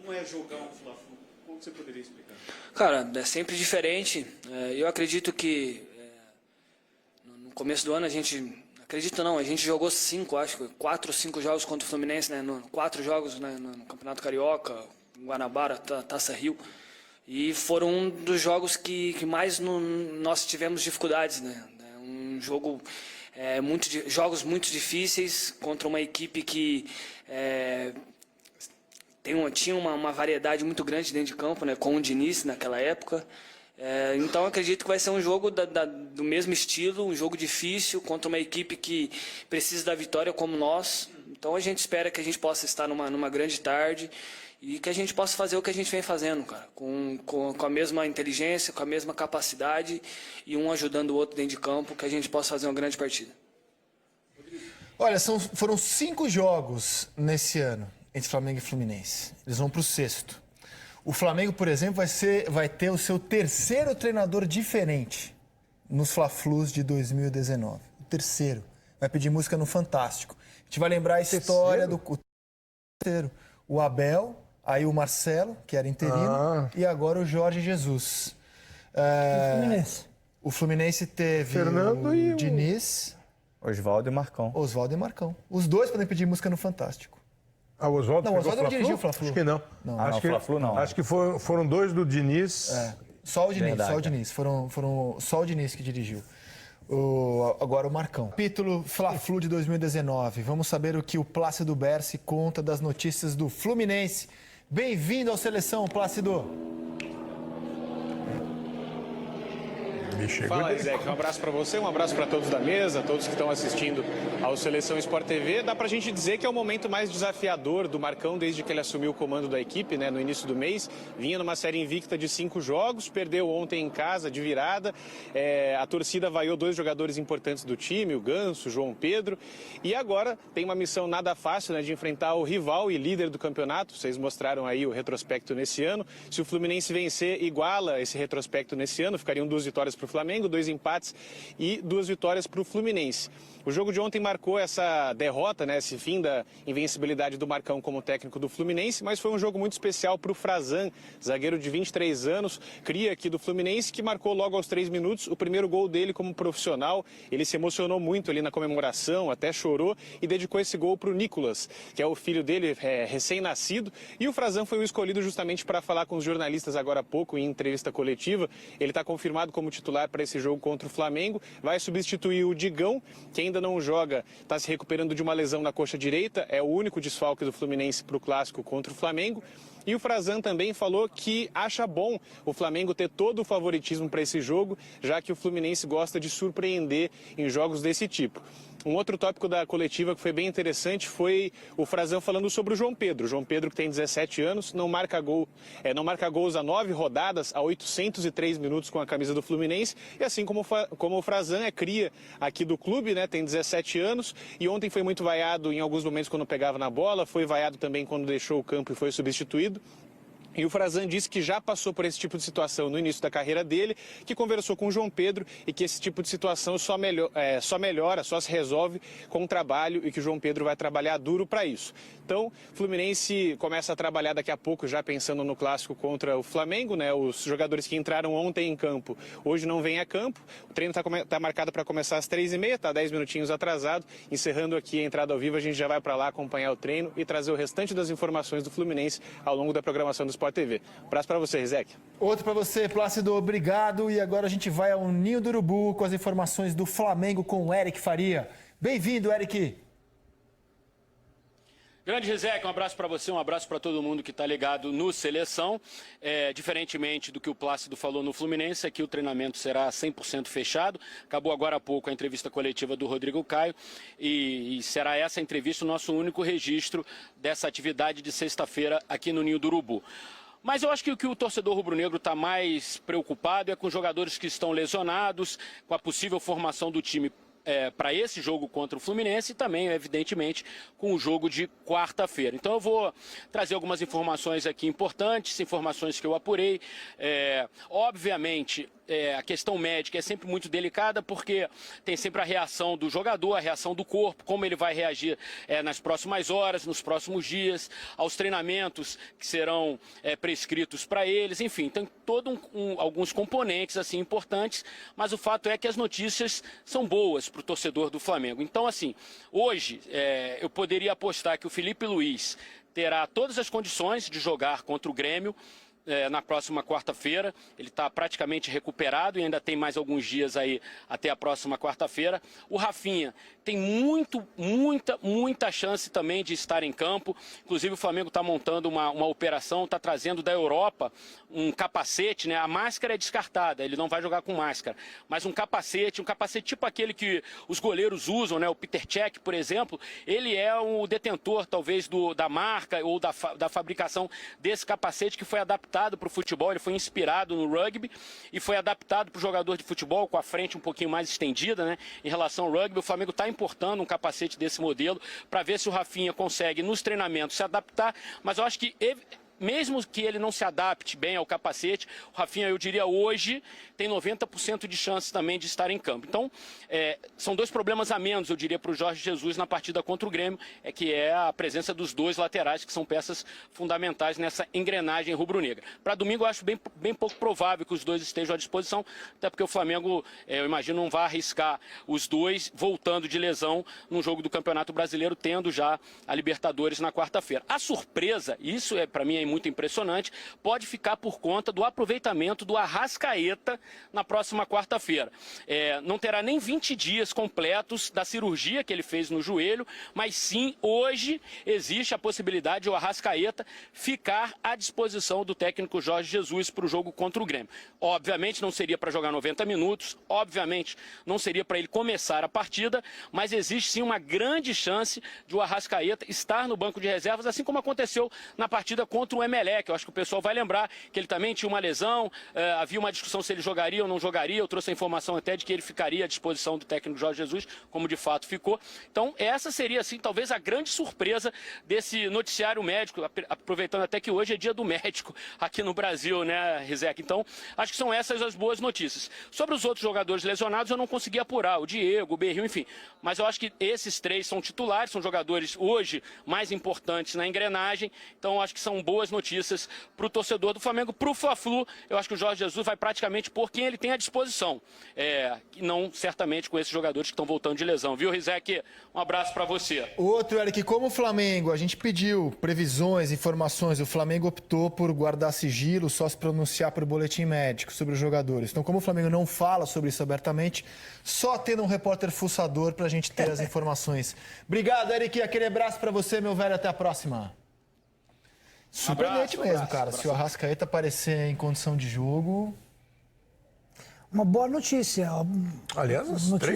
Como é jogar um Fla-Flu? Como você poderia explicar? Cara, é sempre diferente. Eu acredito que no começo do ano a gente... Acredito não, a gente jogou 4 ou 5 jogos contra o Fluminense, né? 4 jogos, né, no Campeonato Carioca, Guanabara, Taça Rio. E foram um dos jogos que mais nós tivemos dificuldades, né? Um jogo... jogos muito difíceis contra uma equipe que tinha uma variedade muito grande dentro de campo, né, com o Diniz naquela época. Então acredito que vai ser um jogo do mesmo estilo, um jogo difícil contra uma equipe que precisa da vitória como nós. Então a gente espera que a gente possa estar numa grande tarde e que a gente possa fazer o que a gente vem fazendo, cara, com a mesma inteligência, com a mesma capacidade e um ajudando o outro dentro de campo, que a gente possa fazer uma grande partida. Olha, foram 5 jogos nesse ano entre Flamengo e Fluminense. Eles vão para o 6º. O Flamengo, por exemplo, vai ter o seu 3º treinador diferente nos Fla-Flus de 2019. O 3º. Vai pedir música no Fantástico. A gente vai lembrar a história do terceiro. O Abel, aí o Marcelo, que era interino, e agora o Jorge Jesus. O Fluminense teve Fernando e o Diniz... Oswaldo e Marcão. Oswaldo e Marcão. Os dois podem pedir música no Fantástico. Ah, o Oswaldo? Não, o Oswaldo não dirigiu o Fla-Flu. Acho que não. Acho que Fla-Flu não. Acho que foram 2 do Diniz. Só o Diniz, Verdade. só o Diniz. Foram só o Diniz que dirigiu. Agora o Marcão. Capítulo Fla-Flu de 2019. Vamos saber o que o Plácido Berci conta das notícias do Fluminense. Bem-vindo ao Seleção, Plácido. Fala, Ezequiel, um abraço para você, um abraço para todos da mesa, todos que estão assistindo ao Seleção Sport TV. Dá pra gente dizer que é o momento mais desafiador do Marcão desde que ele assumiu o comando da equipe, né, no início do mês. Vinha numa série invicta de 5 jogos, perdeu ontem em casa de virada. A torcida vaiou 2 jogadores importantes do time, o Ganso, o João Pedro. E agora tem uma missão nada fácil, né, de enfrentar o rival e líder do campeonato. Vocês mostraram aí o retrospecto nesse ano. Se o Fluminense vencer, iguala esse retrospecto nesse ano, ficariam 2 vitórias para o Flamengo, 2 empates e 2 vitórias para o Fluminense. O jogo de ontem marcou essa derrota, né, esse fim da invencibilidade do Marcão como técnico do Fluminense, mas foi um jogo muito especial para o Frazan, zagueiro de 23 anos, cria aqui do Fluminense, que marcou logo aos 3 minutos o primeiro gol dele como profissional. Ele se emocionou muito ali na comemoração, até chorou e dedicou esse gol para o Nicolas, que é o filho dele, recém-nascido. E o Frazan foi o escolhido justamente para falar com os jornalistas agora há pouco em entrevista coletiva. Ele está confirmado como titular para esse jogo contra o Flamengo, vai substituir o Digão, que ainda não joga, está se recuperando de uma lesão na coxa direita, é o único desfalque do Fluminense para o clássico contra o Flamengo. E o Frazan também falou que acha bom o Flamengo ter todo o favoritismo para esse jogo, já que o Fluminense gosta de surpreender em jogos desse tipo. Um outro tópico da coletiva que foi bem interessante foi o Frazan falando sobre o João Pedro. O João Pedro, que tem 17 anos, não marca gols há 9 rodadas, há 803 minutos com a camisa do Fluminense. E assim como o Frazan é cria aqui do clube, né, tem 17 anos. E ontem foi muito vaiado em alguns momentos quando pegava na bola, foi vaiado também quando deixou o campo e foi substituído. E o Frazan disse que já passou por esse tipo de situação no início da carreira dele, que conversou com o João Pedro e que esse tipo de situação só melhora, só se resolve com o trabalho e que o João Pedro vai trabalhar duro para isso. Então, o Fluminense começa a trabalhar daqui a pouco, já pensando no clássico contra o Flamengo, né? Os jogadores que entraram ontem em campo, hoje não vêm a campo. O treino está marcado para começar às 3h30, está 10 minutinhos atrasado. Encerrando aqui a entrada ao vivo, a gente já vai para lá acompanhar o treino e trazer o restante das informações do Fluminense ao longo da programação do Sport TV. Um abraço para você, Rizek. Outro para você, Plácido, obrigado. E agora a gente vai ao Ninho do Urubu com as informações do Flamengo com o Eric Faria. Bem-vindo, Eric. Grande Rizek, um abraço para você, um abraço para todo mundo que está ligado no Seleção. Diferentemente do que o Plácido falou no Fluminense, aqui o treinamento será 100% fechado. Acabou agora há pouco a entrevista coletiva do Rodrigo Caio e será essa entrevista o nosso único registro dessa atividade de sexta-feira aqui no Ninho do Urubu. Mas eu acho que o que o torcedor rubro-negro está mais preocupado é com jogadores que estão lesionados, com a possível formação do time para esse jogo contra o Fluminense e também, evidentemente, com o jogo de quarta-feira. Então eu vou trazer algumas informações aqui importantes, informações que eu apurei. Obviamente, a questão médica é sempre muito delicada porque tem sempre a reação do jogador, a reação do corpo, como ele vai reagir nas próximas horas, nos próximos dias, aos treinamentos que serão prescritos para eles, enfim, tem alguns componentes assim importantes, mas o fato é que as notícias são boas para o torcedor do Flamengo. Então, assim, hoje eu poderia apostar que o Felipe Luiz terá todas as condições de jogar contra o Grêmio na próxima quarta-feira. Ele está praticamente recuperado e ainda tem mais alguns dias aí até a próxima quarta-feira. O Rafinha tem muita chance também de estar em campo. Inclusive o Flamengo está montando uma operação, está trazendo da Europa um capacete, né? A máscara é descartada, ele não vai jogar com máscara, mas um capacete tipo aquele que os goleiros usam, né? O Peter Cech, por exemplo, ele é o detentor talvez da marca ou da fabricação desse capacete que foi adaptado para o futebol. Ele foi inspirado no rugby e foi adaptado para o jogador de futebol com a frente um pouquinho mais estendida, né? Em relação ao rugby, o Flamengo está importando um capacete desse modelo para ver se o Rafinha consegue nos treinamentos se adaptar, mas eu acho que mesmo que ele não se adapte bem ao capacete, o Rafinha, eu diria hoje, tem 90% de chance também de estar em campo. Então, são dois problemas a menos, eu diria, para o Jorge Jesus na partida contra o Grêmio, que é a presença dos dois laterais, que são peças fundamentais nessa engrenagem rubro-negra. Para domingo, eu acho bem pouco provável que os dois estejam à disposição, até porque o Flamengo, eu imagino, não vai arriscar os dois voltando de lesão num jogo do Campeonato Brasileiro, tendo já a Libertadores na quarta-feira. A surpresa, isso para mim é muito impressionante, pode ficar por conta do aproveitamento do Arrascaeta na próxima quarta-feira. Não terá nem 20 dias completos da cirurgia que ele fez no joelho, mas sim, hoje existe a possibilidade de o Arrascaeta ficar à disposição do técnico Jorge Jesus para o jogo contra o Grêmio. Obviamente não seria para jogar 90 minutos, obviamente não seria para ele começar a partida, mas existe sim uma grande chance de o Arrascaeta estar no banco de reservas, assim como aconteceu na partida contra o Emelec. Eu acho que o pessoal vai lembrar que ele também tinha uma lesão, havia uma discussão se ele jogaria ou não jogaria. Eu trouxe a informação até de que ele ficaria à disposição do técnico Jorge Jesus, como de fato ficou. Então essa seria assim talvez a grande surpresa desse noticiário médico, aproveitando até que hoje é dia do médico aqui no Brasil, né, Rizek? Então acho que são essas as boas notícias. Sobre os outros jogadores lesionados eu não consegui apurar, o Diego, o Berril, enfim, mas eu acho que esses três são titulares, são jogadores hoje mais importantes na engrenagem, então acho que são boas notícias para o torcedor do Flamengo. Para o Fla-Flu, eu acho que o Jorge Jesus vai praticamente pôr quem ele tem à disposição, não certamente com esses jogadores que estão voltando de lesão, viu, Rizek? Um abraço para você. Outro, Eric, como o Flamengo, a gente pediu previsões, informações, o Flamengo optou por guardar sigilo, só se pronunciar por boletim médico sobre os jogadores. Então, como o Flamengo não fala sobre isso abertamente, só tendo um repórter fuçador para a gente ter as informações. Obrigado, Eric, aquele abraço para você, meu velho, até a próxima. Surpreendente mesmo, cara. Se o Arrascaeta aparecer em condição de jogo... Uma boa notícia. Aliás, os três